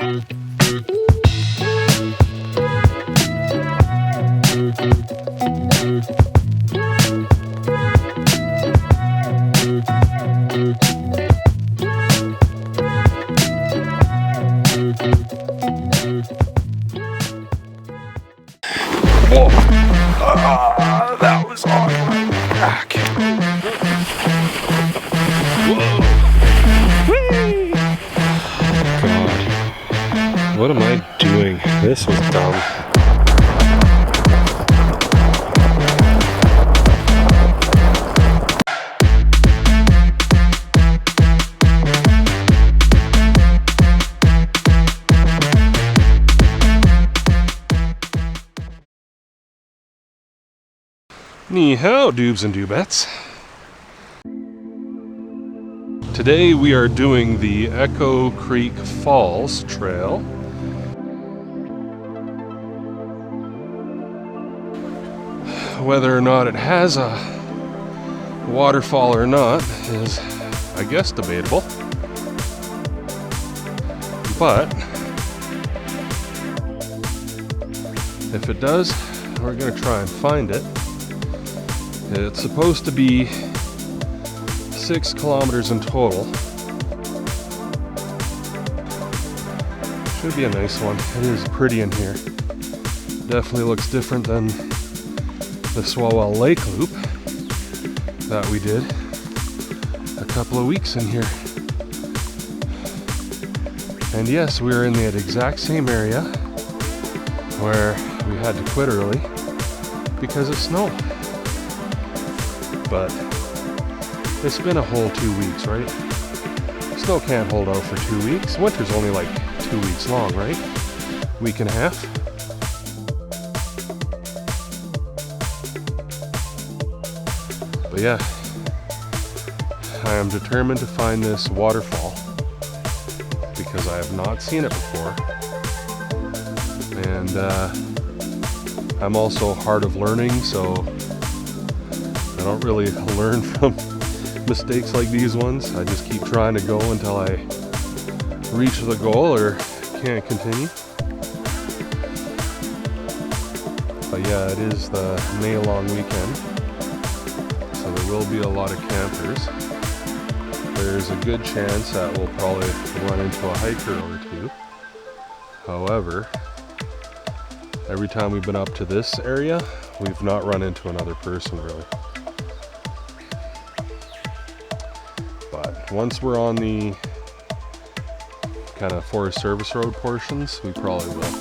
Whoa! That was awkward. Okay. Whoa! Whee! God, what am I doing? This was dumb. Ni hao, doobs and doobettes. Today we are doing the Echo Creek Falls Trail. Whether or not it has a waterfall or not is, I guess, debatable. But if it does, we're going to try and find it. It's supposed to be 6 kilometers in total. Should be a nice one. It is pretty in here. Definitely looks different than the Swalwell Lake Loop that we did a couple of weeks in here. And yes, we are in that exact same area where we had to quit early because of snow. But it's been a whole 2 weeks, right? Snow can't hold out for 2 weeks. Winter's only like 2 weeks long, right? Week and a half. But yeah, I am determined to find this waterfall because I have not seen it before. And I'm also hard of learning, so I don't really learn from mistakes like these ones. I just keep trying to go until I reach the goal or can't continue. But yeah, it is the May long weekend, so there will be a lot of campers. There's a good chance that we'll probably run into a hiker or two. However, every time we've been up to this area, we've not run into another person really. Once we're on the kind of Forest Service Road portions, we probably will.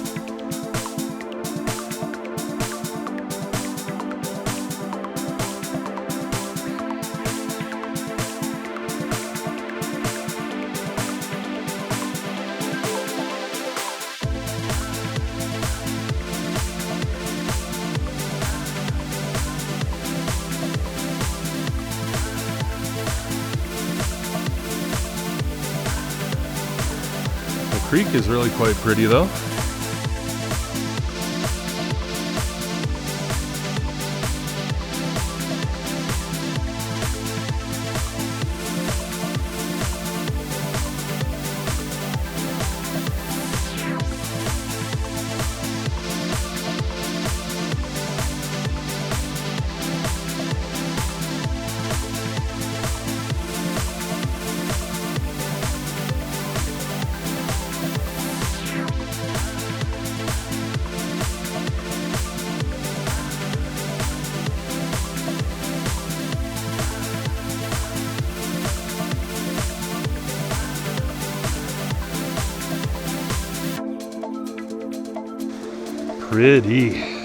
The creek is really quite pretty though. Pretty.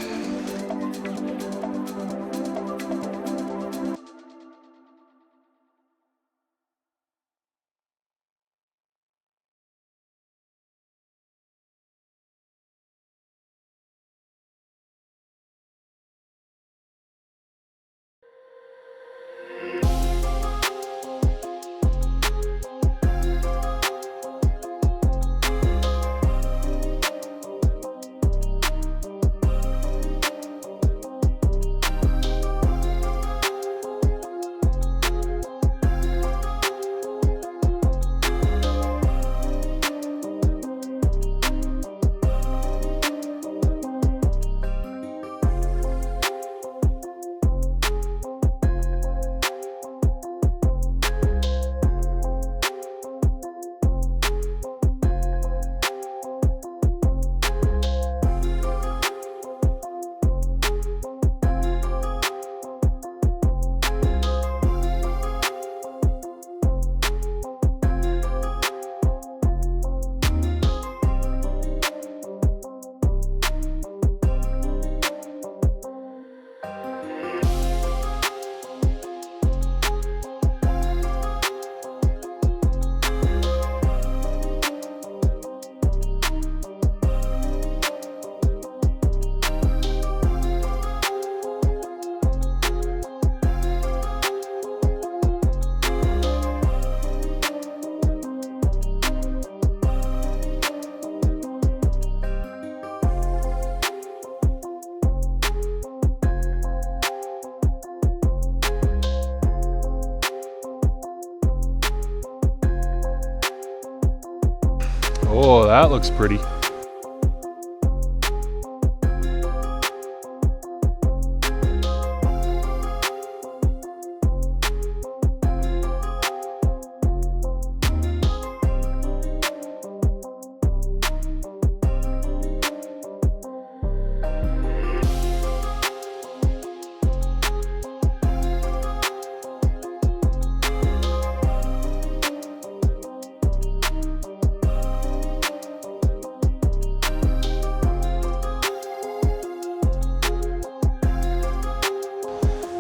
Oh, that looks pretty.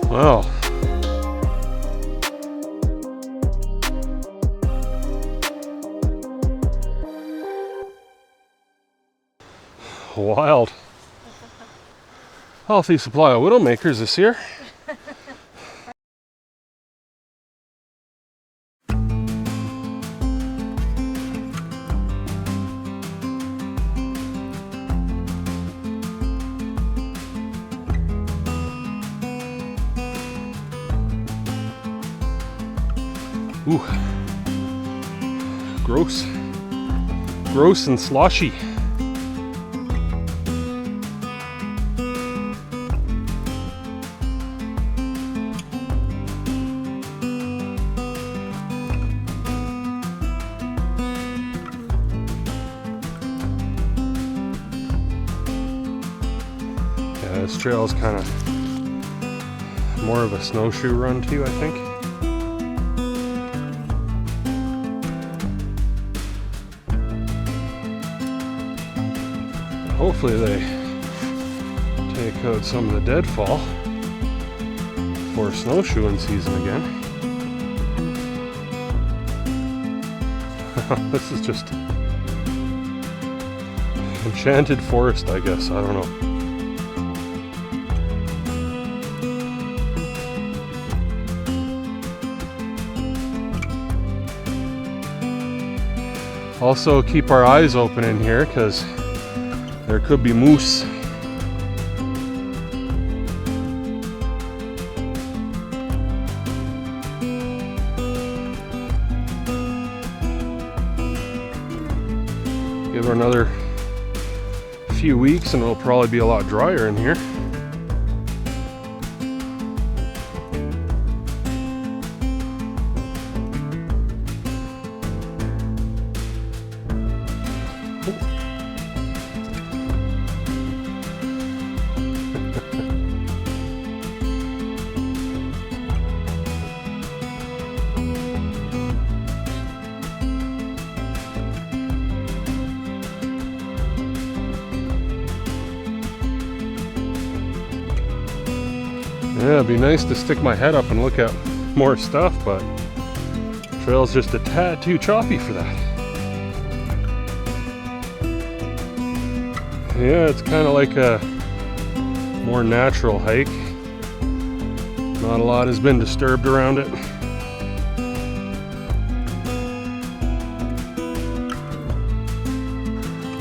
Wow. Wild. Healthy supply of widowmakers this year. Ooh, gross. Gross and sloshy. Yeah, this trail is kind of more of a snowshoe run too, I think. Hopefully they take out some of the deadfall for snowshoeing season again. This is just enchanted forest, I guess. I don't know. Also keep our eyes open in here because there could be moose. Give her another few weeks and it'll probably be a lot drier in here. Yeah, it'd be nice to stick my head up and look at more stuff, but the trail's just a tad too choppy for that. Yeah, it's kind of like a more natural hike. Not a lot has been disturbed around it.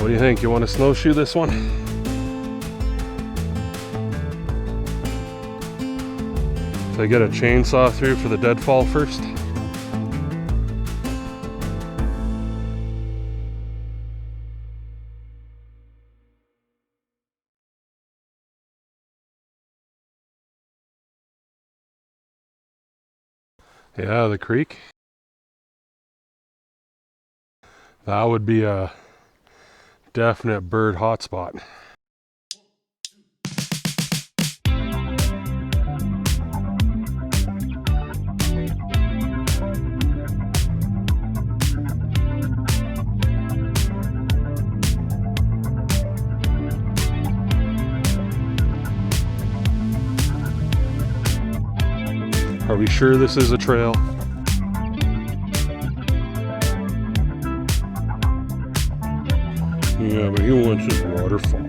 What do you think? You want to snowshoe this one? If I get a chainsaw through for the deadfall first. Yeah, the creek. That would be a definite bird hotspot. Are we sure this is a trail? Yeah, but he wants his waterfall.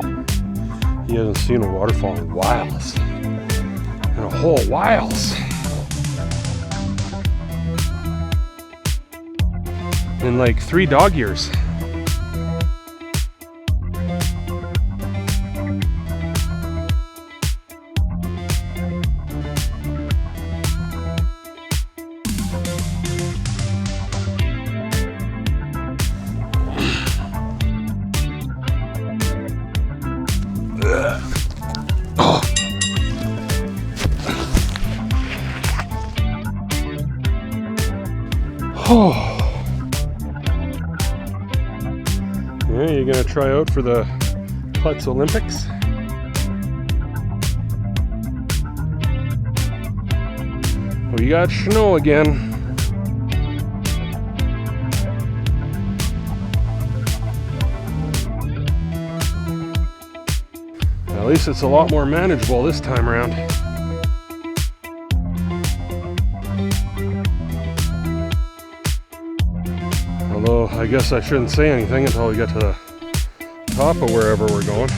He hasn't seen a waterfall in whiles. In a whole whiles. In like 3 dog years. Oh. Yeah, you gonna try out for the Klutz Olympics? We got snow again. At least it's a lot more manageable this time around. Although, I guess I shouldn't say anything until we get to the top of wherever we're going.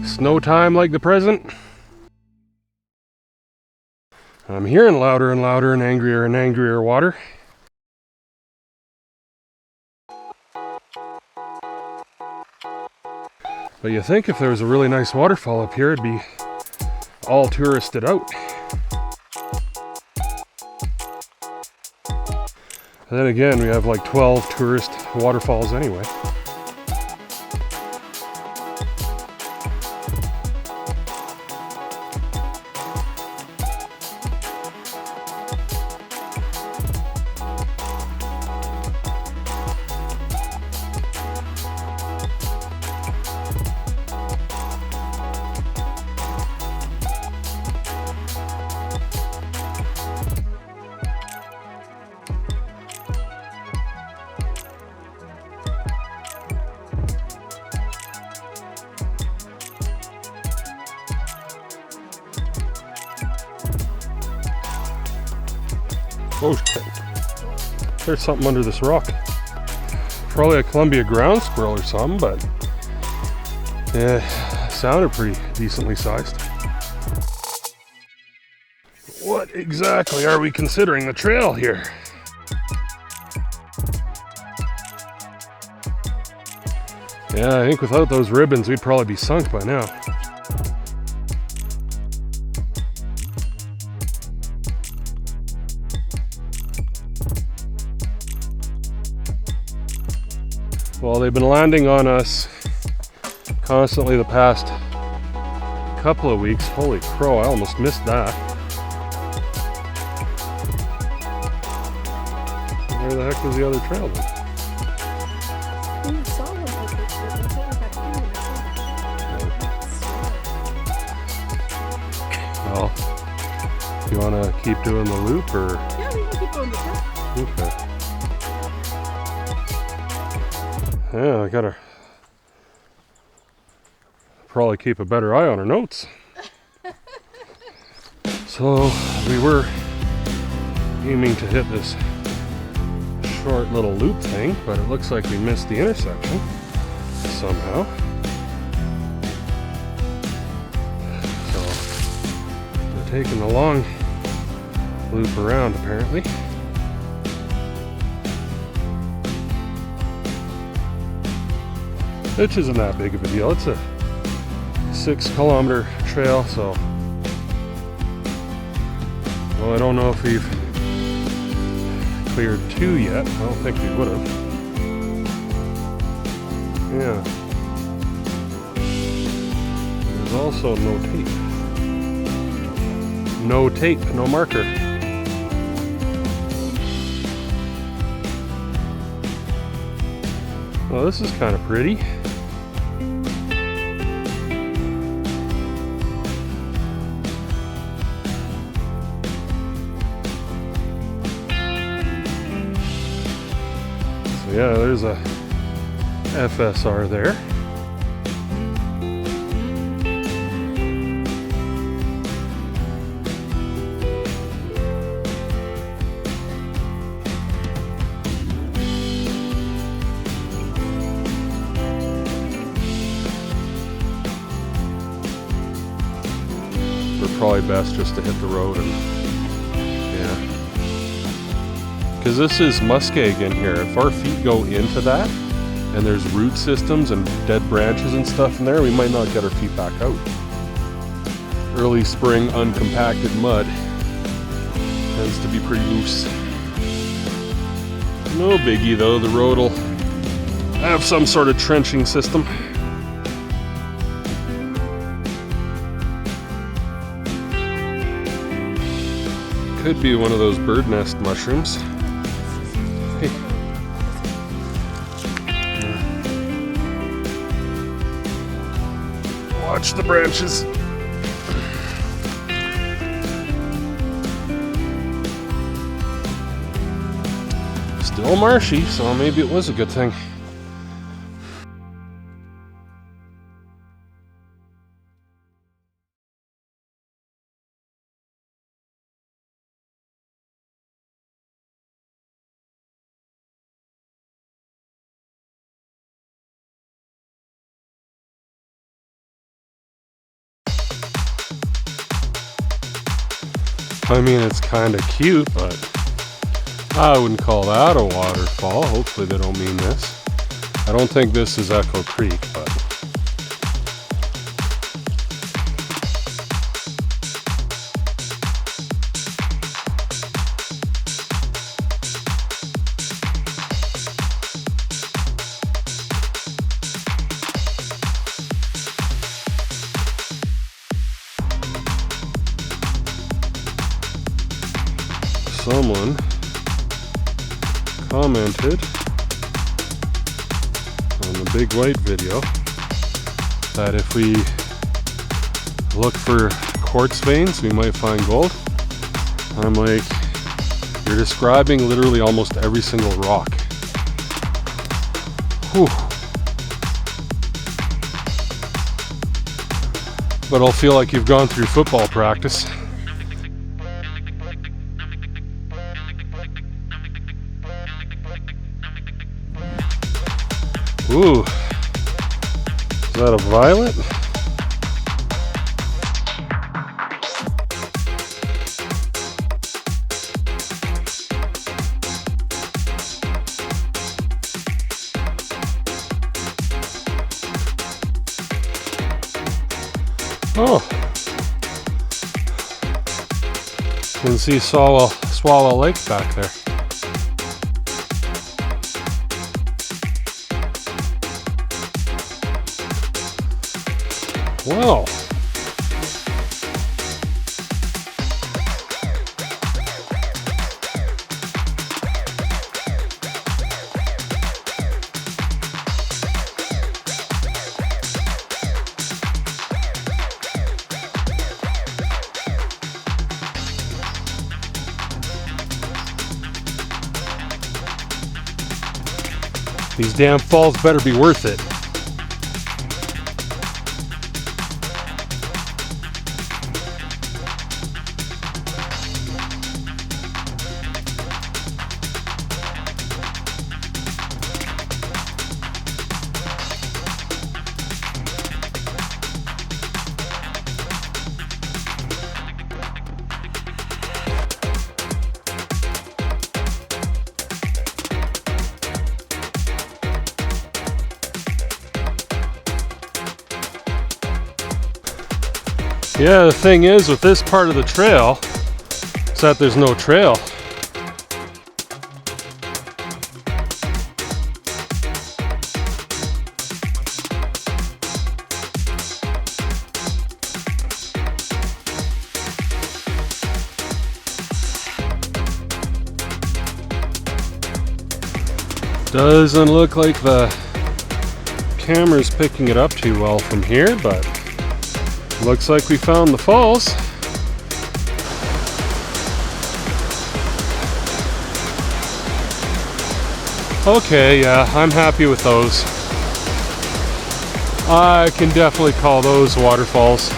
Snow time like the present. I'm hearing louder and louder and angrier water. But you think if there was a really nice waterfall up here, it'd be all touristed out. And then again, we have like 12 tourist waterfalls anyway. Oh shit. There's something under this rock. Probably a Columbia ground squirrel or something, but yeah, sounded pretty decently sized. What exactly are we considering the trail here? Yeah, I think without those ribbons we'd probably be sunk by now. Well, they've been landing on us constantly the past couple of weeks. Holy crow, I almost missed that. Where the heck was the other trail then? Well, do you want to keep doing the loop or? Yeah, we can keep going the loop. Okay. Yeah, I gotta probably keep a better eye on our notes. So we were aiming to hit this short little loop thing, but it looks like we missed the intersection somehow. So we're taking the long loop around apparently. Which isn't that big of a deal. It's a 6-kilometer trail, so well, I don't know if we've cleared 2 yet. I don't think we would have. Yeah. There's also no tape. No tape, no marker. Well, this is kind of pretty. Yeah, there's a FSR there. We're probably best just to hit the road and yeah. Because this is muskeg in here. If our feet go into that and there's root systems and dead branches and stuff in there, we might not get our feet back out. Early spring uncompacted mud tends to be pretty loose. No biggie though, the road will have some sort of trenching system. Could be one of those bird nest mushrooms. Hey. Watch the branches. Still marshy, so maybe it was a good thing. I mean, it's kind of cute, but I wouldn't call that a waterfall. Hopefully they don't mean this. I don't think this is Echo Creek, but... Someone commented on the Big White video that if we look for quartz veins, we might find gold. And I'm like, you're describing literally almost every single rock. Whew. But I'll feel like you've gone through football practice. Ooh, is that a violet? Oh, you can see Swalwell Lake back there. Wow. These damn falls better be worth it. Yeah, the thing is with this part of the trail is that there's no trail. Doesn't look like the camera's picking it up too well from here, but looks like we found the falls. Okay, yeah, I'm happy with those. I can definitely call those waterfalls.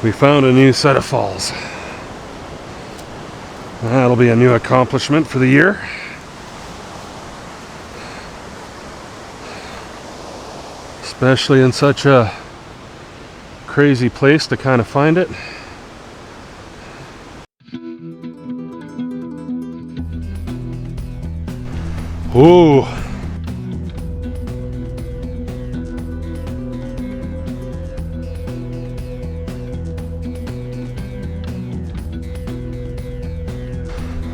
We found a new set of falls. That'll be a new accomplishment for the year. Especially in such a crazy place to kind of find it. Ooh.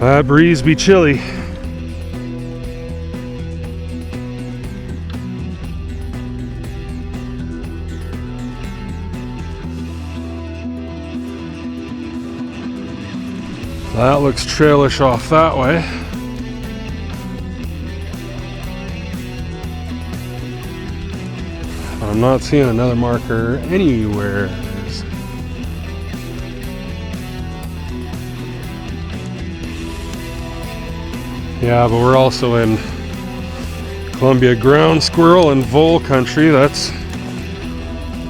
That breeze be chilly. That looks trailish off that way. I'm not seeing another marker anywhere. Yeah, but we're also in Columbia ground squirrel and vole country. That's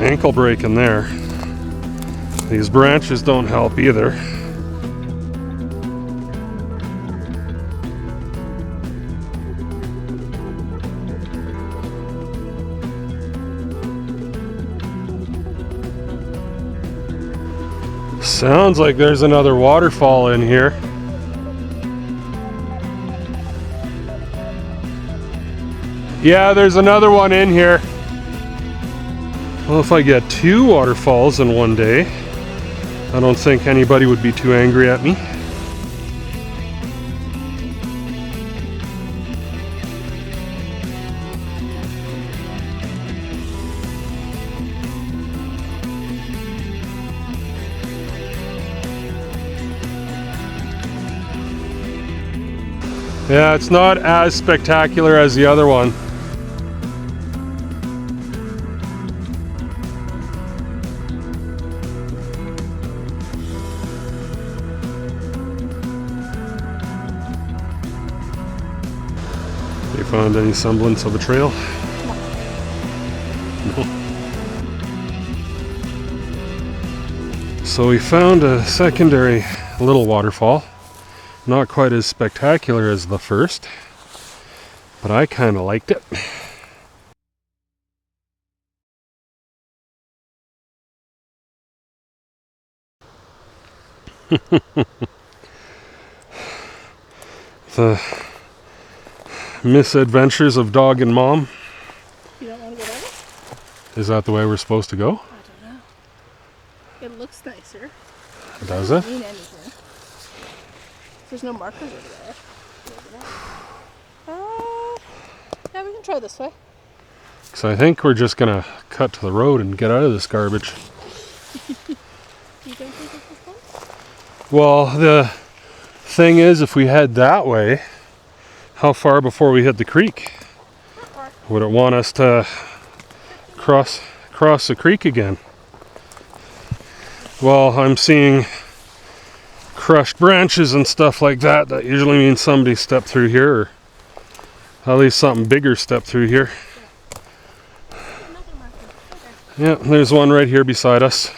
ankle breaking there. These branches don't help either. Sounds like there's another waterfall in here. Yeah, there's another one in here. Well, if I get 2 waterfalls in one day, I don't think anybody would be too angry at me. Yeah, it's not as spectacular as the other one. You found any semblance of a trail? No. So we found a secondary little waterfall. Not quite as spectacular as the first, but I kind of liked it. The misadventures of dog and mom. You don't want to go there? Is that the way we're supposed to go? I don't know. It looks nicer. Does it? Doesn't mean anything. There's no markers over there. Yeah, we can try this way. So I think we're just gonna cut to the road and get out of this garbage. You don't think it's this one? Well, the thing is, if we head that way, how far before we hit the creek? Not far. Would it want us to cross the creek again? Well, I'm seeing crushed branches and stuff like that. That usually means somebody stepped through here, or at least something bigger stepped through here. Another marker. Okay. Yeah, there's one right here beside us.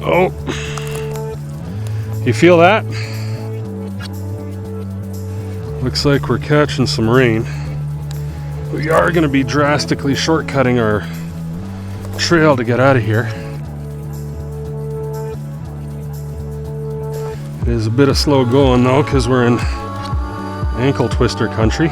Oh, you feel that? Looks like we're catching some rain. We are going to be drastically shortcutting our trail to get out of here. It is a bit of slow going though, because we're in ankle twister country.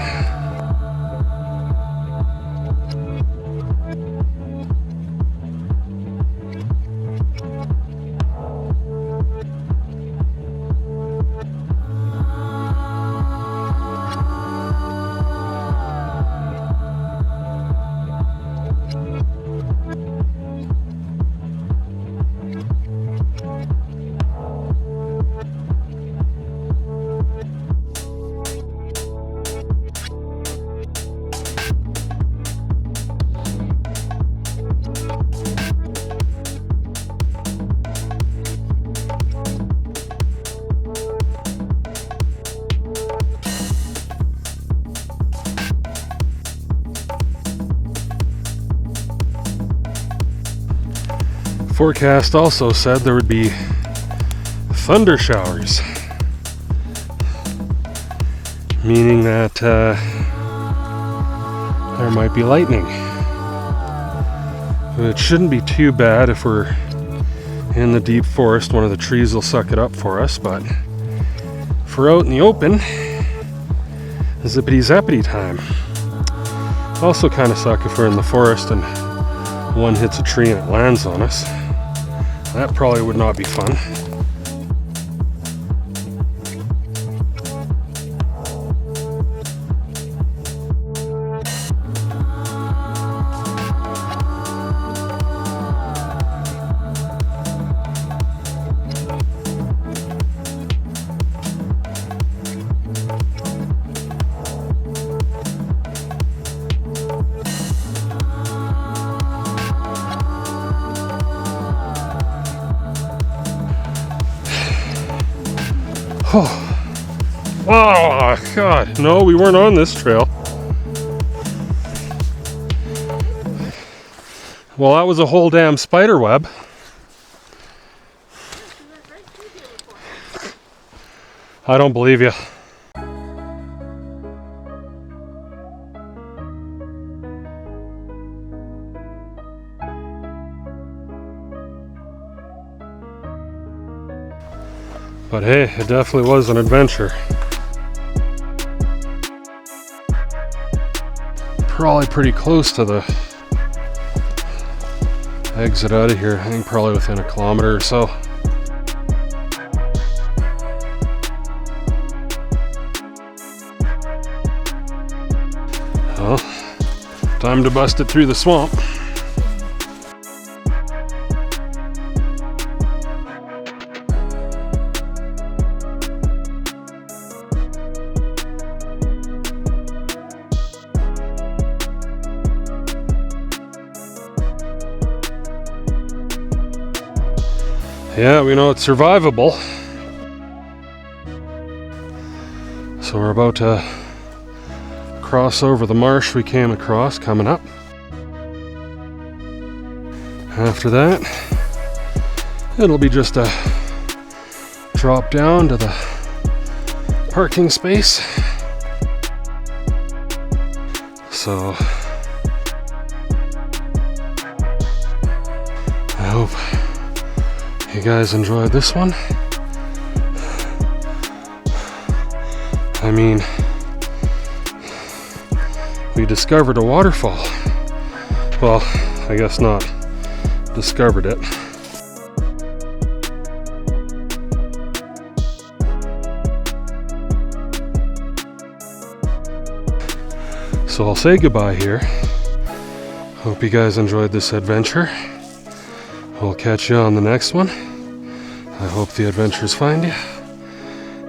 Forecast also said there would be thunder showers, meaning that there might be lightning. It shouldn't be too bad if we're in the deep forest. One of the trees will suck it up for us, but if we're out in the open, zippity zappity time. Also kind of suck if we're in the forest and one hits a tree and it lands on us. That probably would not be fun. Oh, God. No, we weren't on this trail. Well, that was a whole damn spider web. I don't believe you. But hey, it definitely was an adventure. Probably pretty close to the exit out of here. I think probably within 1 kilometer or so. Well, time to bust it through the swamp. Yeah, we know it's survivable. So we're about to cross over the marsh we came across coming up. After that, it'll be just a drop down to the parking space. So I hope you guys enjoyed this one. I mean, we discovered a waterfall. Well, I guess not discovered it. So I'll say goodbye here. Hope you guys enjoyed this adventure. We'll catch you on the next one. I hope the adventures find you.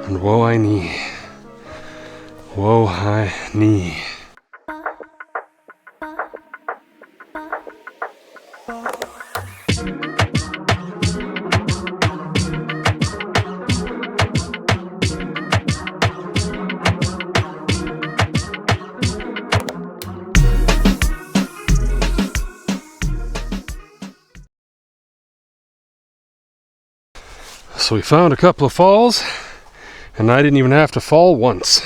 And woe I knee. Woe I knee. So we found a couple of falls, and I didn't even have to fall once.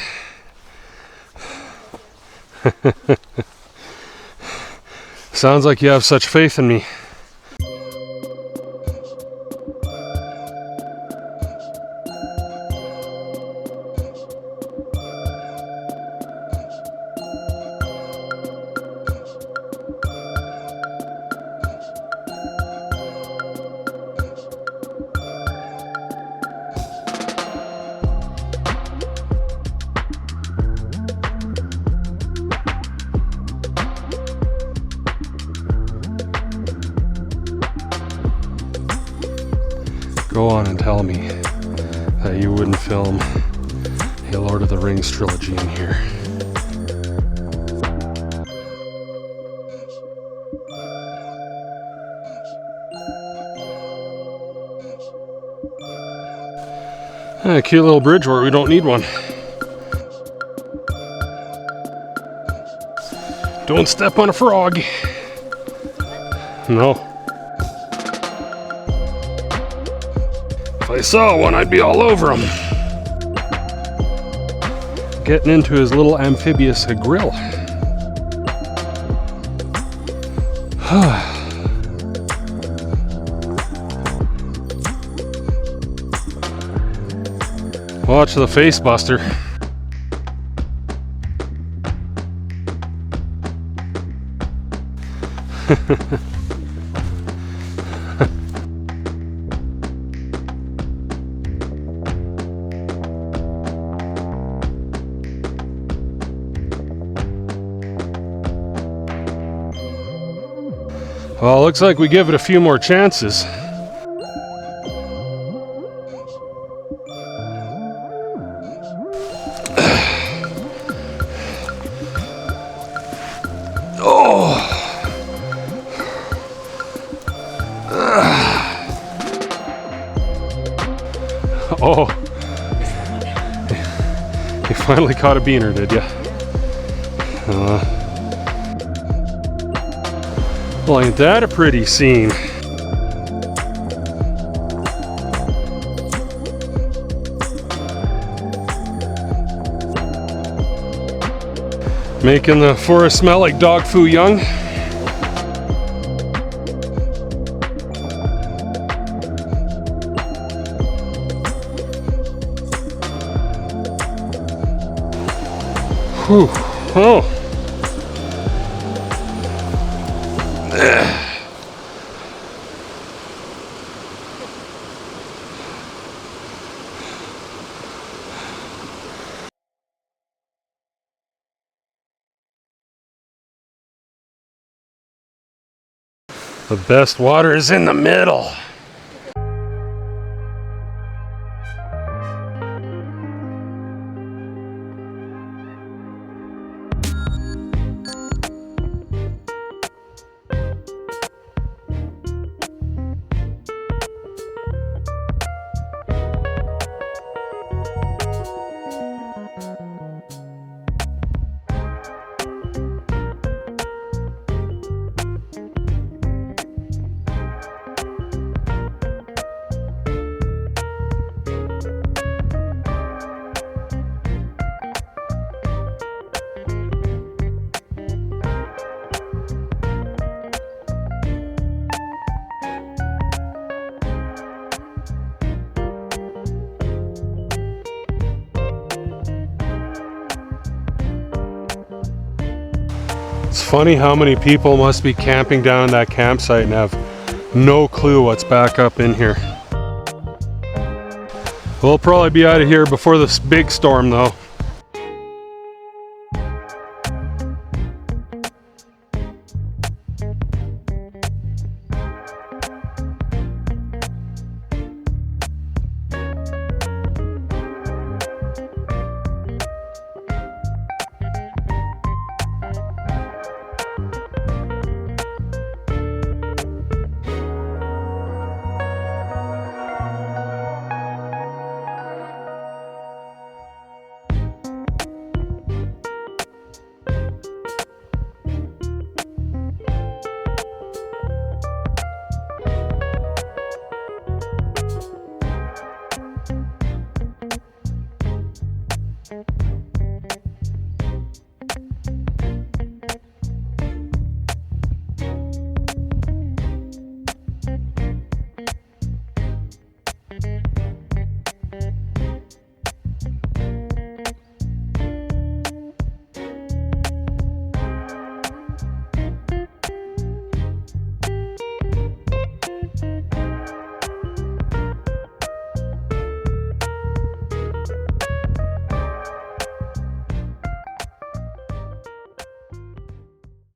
Sounds like you have such faith in me. Go on and tell me that you wouldn't film a Lord of the Rings trilogy in here. A cute little bridge where we don't need one. Don't step on a frog. No. If I saw one, I'd be all over him. Getting into his little amphibious grill. Watch the face buster. Well, looks like we give it a few more chances. Oh, you finally caught a beaner, did you? Well, ain't that a pretty scene? Making the forest smell like dog foo young. Whew. Oh. The best water is in the middle. It's funny how many people must be camping down in that campsite and have no clue what's back up in here. We'll probably be out of here before this big storm though.